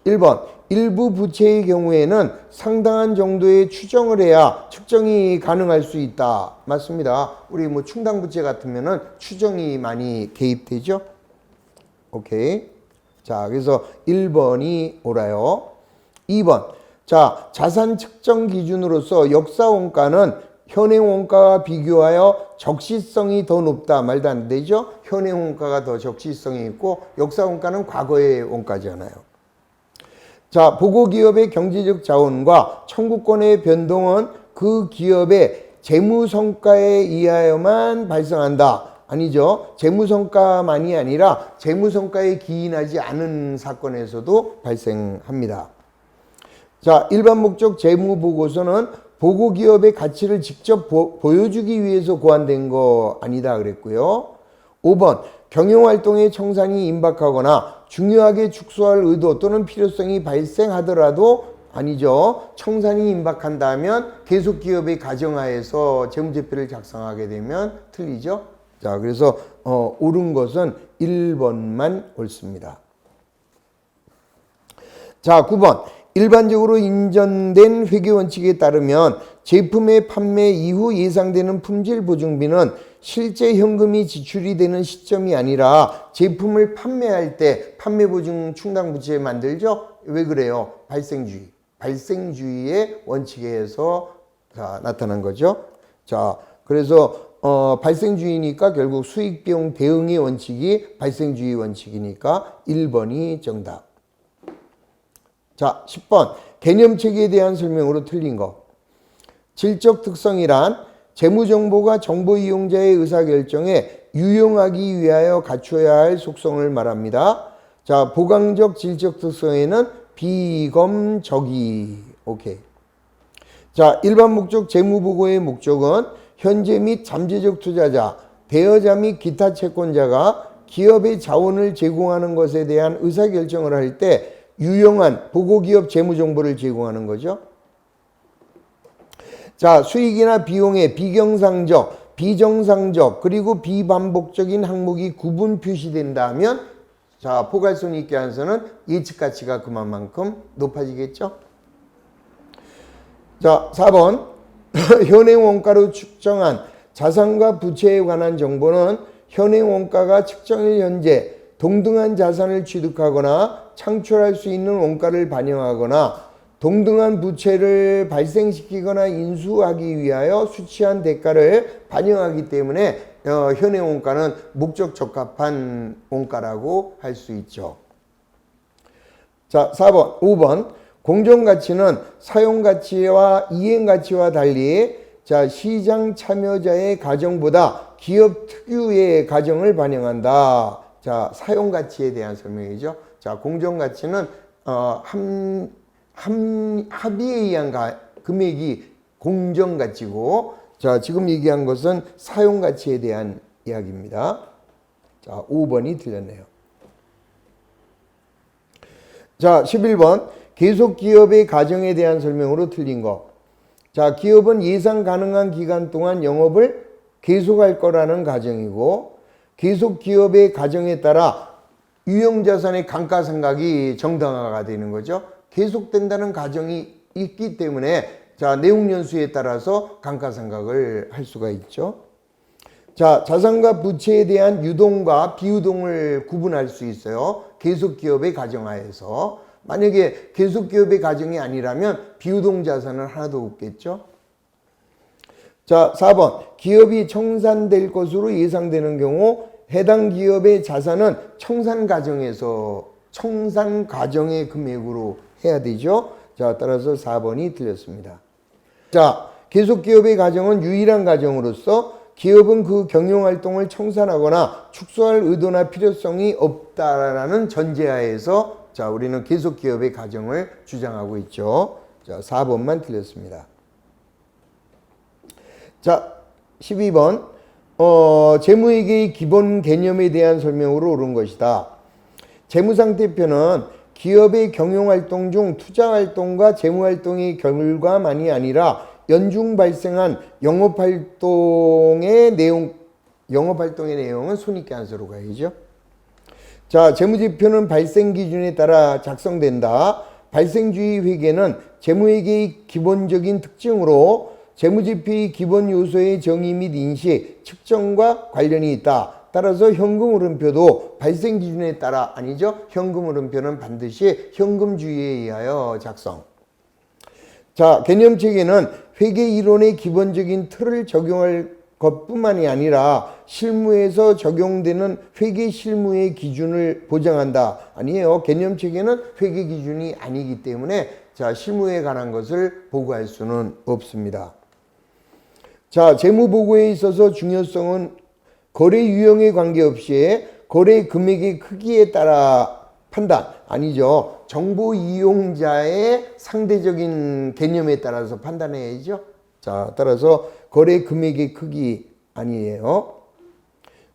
1번. 일부 부채의 경우에는 상당한 정도의 추정을 해야 측정이 가능할 수 있다. 맞습니다. 우리 뭐 충당부채 같으면은 추정이 많이 개입되죠? 오케이. 자, 그래서 1번이 옳아요. 2번. 자, 자산 측정 기준으로서 역사 원가는 현행 원가와 비교하여 적시성이 더 높다. 말도 안 되죠? 현행 원가가 더 적시성이 있고 역사 원가는 과거의 원가잖아요. 자, 보고 기업의 경제적 자원과 청구권의 변동은 그 기업의 재무 성과에 의하여만 발생한다. 아니죠. 재무 성과만이 아니라 재무 성과에 기인하지 않은 사건에서도 발생합니다. 자, 일반 목적 재무 보고서는 보고 기업의 가치를 직접 보여주기 위해서 고안된 거 아니다 그랬고요. 5번 경영활동의 청산이 임박하거나 중요하게 축소할 의도 또는 필요성이 발생하더라도 아니죠. 청산이 임박한다면 계속 기업의 가정하에서 재무제표를 작성하게 되면 틀리죠. 자, 그래서 옳은 것은 1번만 옳습니다. 자, 9번. 일반적으로 인정된 회계원칙에 따르면 제품의 판매 이후 예상되는 품질 보증비는 실제 현금이 지출이 되는 시점이 아니라 제품을 판매할 때 판매보증 충당부채 만들죠? 왜 그래요? 발생주의. 발생주의의 원칙에서 나타난 거죠. 자, 그래서 발생주의니까 결국 수익비용 대응의 원칙이 발생주의 원칙이니까 1번이 정답. 자, 10번. 개념체계에 대한 설명으로 틀린 거. 질적 특성이란 재무정보가 정보 이용자의 의사결정에 유용하기 위하여 갖춰야 할 속성을 말합니다. 자, 보강적 질적 특성에는 비검적이. 오케이. 자, 일반 목적 재무보고의 목적은 현재 및 잠재적 투자자, 대여자 및 기타 채권자가 기업의 자원을 제공하는 것에 대한 의사결정을 할 때 유용한 보고기업 재무정보를 제공하는 거죠. 자, 수익이나 비용의 비경상적, 비정상적, 그리고 비반복적인 항목이 구분 표시된다 하면 자, 포괄손익계산서는 예측가치가 그만큼 높아지겠죠. 자, 4번. 현행원가로 측정한 자산과 부채에 관한 정보는 현행원가가 측정일 현재 동등한 자산을 취득하거나 창출할 수 있는 원가를 반영하거나 동등한 부채를 발생시키거나 인수하기 위하여 수취한 대가를 반영하기 때문에 현행원가는 목적 적합한 원가라고 할 수 있죠. 자, 4번, 5번. 공정가치는 사용가치와 이행가치와 달리 자, 시장 참여자의 가정보다 기업 특유의 가정을 반영한다. 자, 사용가치에 대한 설명이죠. 자, 공정가치는 합의에 의한 금액이 공정가치고, 자, 지금 얘기한 것은 사용가치에 대한 이야기입니다. 자, 5번이 틀렸네요. 자, 11번. 계속 기업의 가정에 대한 설명으로 틀린 거. 자, 기업은 예상 가능한 기간 동안 영업을 계속할 거라는 가정이고, 계속 기업의 가정에 따라 유형자산의 감가상각이 정당화가 되는 거죠. 계속된다는 가정이 있기 때문에 자, 내용연수에 따라서 감가상각을 할 수가 있죠. 자, 자산과 부채에 대한 유동과 비유동을 구분할 수 있어요. 계속 기업의 가정하에서. 만약에 계속 기업의 가정이 아니라면 비유동 자산은 하나도 없겠죠. 자, 4번. 기업이 청산될 것으로 예상되는 경우 해당 기업의 자산은 청산 과정의 금액으로 해야 되죠. 자, 따라서 4번이 틀렸습니다. 자, 계속 기업의 가정은 유일한 가정으로서 기업은 그 경영활동을 청산하거나 축소할 의도나 필요성이 없다라는 전제하에서 자, 우리는 계속 기업의 가정을 주장하고 있죠. 자, 4번만 틀렸습니다. 자, 12번. 재무회계의 기본 개념에 대한 설명으로 옳은 것이다. 재무상태표는 기업의 경영활동 중 투자활동과 재무활동의 결과만이 아니라 연중 발생한 영업활동의 내용은 손익계산서로 가야죠. 자, 재무지표는 발생기준에 따라 작성된다. 발생주의 회계는 재무회계의 기본적인 특징으로 재무지표의 기본 요소의 정의 및 인식, 측정과 관련이 있다. 따라서 현금흐름표도 발생기준에 따라 아니죠. 현금흐름표는 반드시 현금주의에 의하여 작성. 자, 개념체계는 회계이론의 기본적인 틀을 적용할 것뿐만이 아니라 실무에서 적용되는 회계 실무의 기준을 보장한다. 아니에요. 개념체계는 회계 기준이 아니기 때문에 자, 실무에 관한 것을 보고할 수는 없습니다. 자, 재무보고에 있어서 중요성은 거래 유형에 관계없이 거래 금액의 크기에 따라 판단, 아니죠. 정보 이용자의 상대적인 개념에 따라서 판단해야죠. 자, 따라서 거래 금액의 크기 아니에요.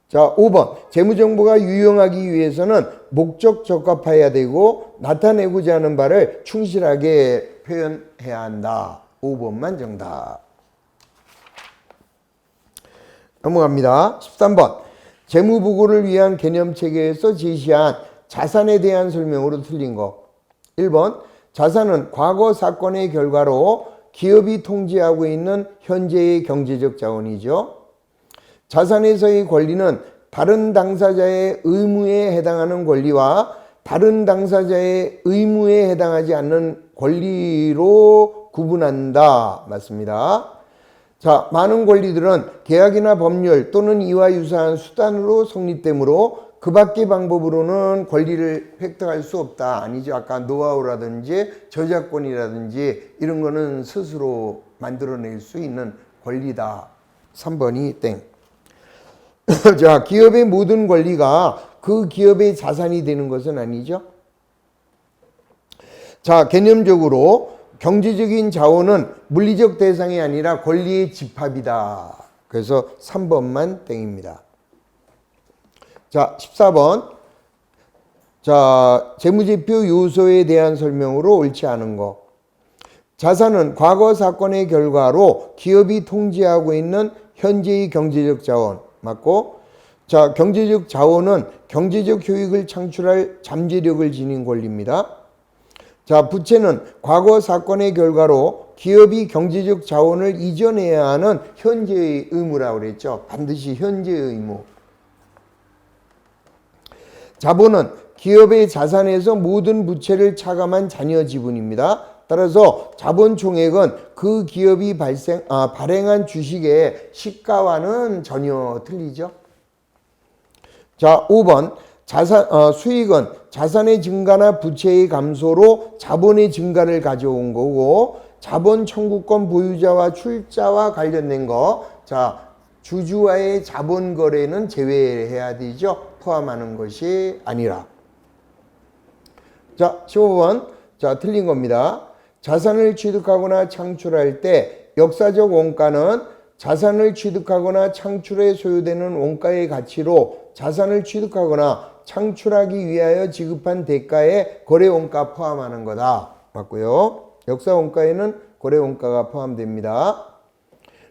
자, 5번. 재무정보가 유용하기 위해서는 목적 적합해야 되고 나타내고자 하는 바를 충실하게 표현해야 한다. 5번만 정답. 넘어갑니다. 13번. 재무보고를 위한 개념체계에서 제시한 자산에 대한 설명으로 틀린 거. 1번. 자산은 과거 사건의 결과로 기업이 통제하고 있는 현재의 경제적 자원이죠. 자산에서의 권리는 다른 당사자의 의무에 해당하는 권리와 다른 당사자의 의무에 해당하지 않는 권리로 구분한다. 맞습니다. 자, 많은 권리들은 계약이나 법률 또는 이와 유사한 수단으로 성립되므로 그 밖의 방법으로는 권리를 획득할 수 없다. 아니죠. 아까 노하우라든지 저작권이라든지 이런 거는 스스로 만들어낼 수 있는 권리다. 3번이 땡. 자, 기업의 모든 권리가 그 기업의 자산이 되는 것은 아니죠. 자, 개념적으로 경제적인 자원은 물리적 대상이 아니라 권리의 집합이다. 그래서 3번만 땡입니다. 자, 14번. 자, 재무제표 요소에 대한 설명으로 옳지 않은 거. 자산은 과거 사건의 결과로 기업이 통제하고 있는 현재의 경제적 자원. 맞고, 자, 경제적 자원은 경제적 효익을 창출할 잠재력을 지닌 권리입니다. 자, 부채는 과거 사건의 결과로 기업이 경제적 자원을 이전해야 하는 현재의 의무라고 그랬죠. 반드시 현재의 의무. 자본은 기업의 자산에서 모든 부채를 차감한 잔여 지분입니다. 따라서 자본 총액은 그 기업이 발행한 주식의 시가와는 전혀 틀리죠. 자, 5번. 수익은 자산의 증가나 부채의 감소로 자본의 증가를 가져온 거고, 자본 청구권 보유자와 출자와 관련된 거, 자, 주주와의 자본 거래는 제외해야 되죠. 포함하는 것이 아니라. 자, 15번. 자, 틀린 겁니다. 자산을 취득하거나 창출할 때 역사적 원가는 자산을 취득하거나 창출에 소요되는 원가의 가치로 자산을 취득하거나 창출하기 위하여 지급한 대가에 거래원가 포함하는 거다. 맞고요. 역사원가에는 거래원가가 포함됩니다.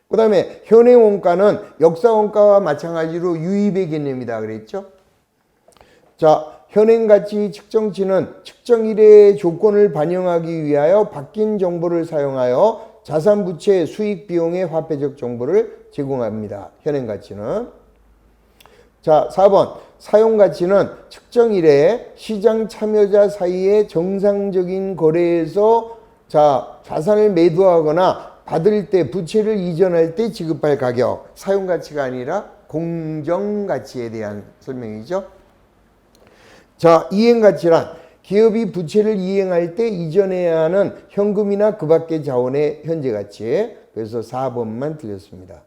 그 다음에 현행원가는 역사원가와 마찬가지로 유입의 개념이다 그랬죠. 자, 현행가치 측정치는 측정일의 조건을 반영하기 위하여 바뀐 정보를 사용하여 자산, 부채, 수익, 비용의 화폐적 정보를 제공합니다. 현행가치는. 자, 4번. 사용가치는 측정일에 시장 참여자 사이의 정상적인 거래에서 자산을 매도하거나 받을 때 부채를 이전할 때 지급할 가격. 사용가치가 아니라 공정가치에 대한 설명이죠. 자, 이행가치란 기업이 부채를 이행할 때 이전해야 하는 현금이나 그 밖의 자원의 현재가치. 그래서 4번만 틀렸습니다.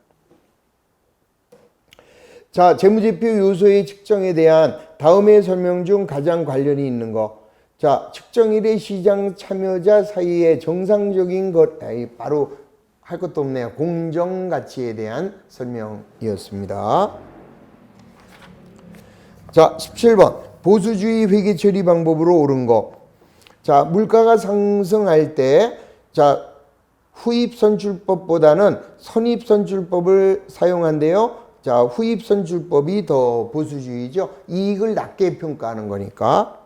자, 재무제표 요소의 측정에 대한 다음의 설명 중 가장 관련이 있는 거. 자, 측정일의 시장 참여자 사이의 정상적인 것, 바로 할 것도 없네요. 공정가치에 대한 설명이었습니다. 자, 17번. 보수주의 회계처리 방법으로 옳은 거. 자, 물가가 상승할 때, 자, 후입선출법보다는 선입선출법을 사용한대요. 자, 후입선출법이 더 보수주의죠. 이익을 낮게 평가하는 거니까.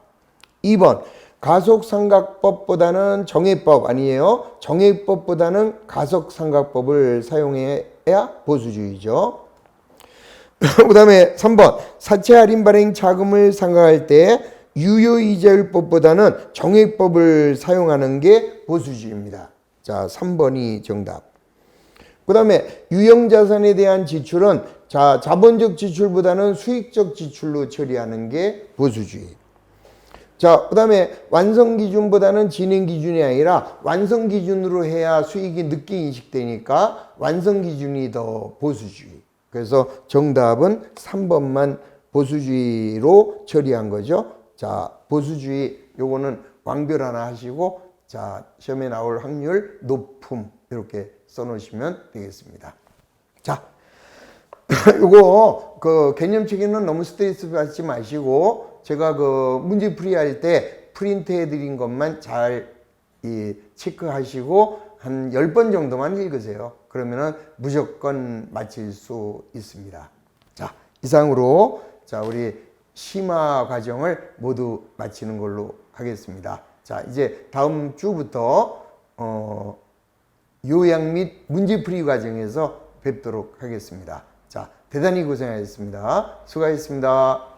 2번. 가속상각법보다는 정액법 아니에요. 정액법보다는 가속상각법을 사용해야 보수주의죠. 그 다음에 3번. 사채 할인 발행 자금을 상각할 때 유효이자율법보다는 정액법을 사용하는 게 보수주의입니다. 자, 3번이 정답. 그 다음에 유형자산에 대한 지출은 자본적 지출보다는 수익적 지출로 처리하는 게 보수주의. 자, 그 다음에 완성기준보다는 진행기준이 아니라 완성기준으로 해야 수익이 늦게 인식되니까 완성기준이 더 보수주의. 그래서 정답은 3번만 보수주의로 처리한 거죠. 자, 보수주의 요거는 왕별 하나 하시고, 자, 시험에 나올 확률 높음 이렇게 써놓으시면 되겠습니다. 자, 요거 그 개념책에는 너무 스트레스 받지 마시고, 제가 그 문제풀이 할 때 프린트 해드린 것만 잘 체크하시고 한 10번 정도만 읽으세요. 그러면은 무조건 맞힐 수 있습니다. 자, 이상으로 자, 우리 심화 과정을 모두 마치는 걸로 하겠습니다. 자, 이제 다음 주부터 요약 및 문제풀이 과정에서 뵙도록 하겠습니다. 자, 대단히 고생하셨습니다. 수고하셨습니다.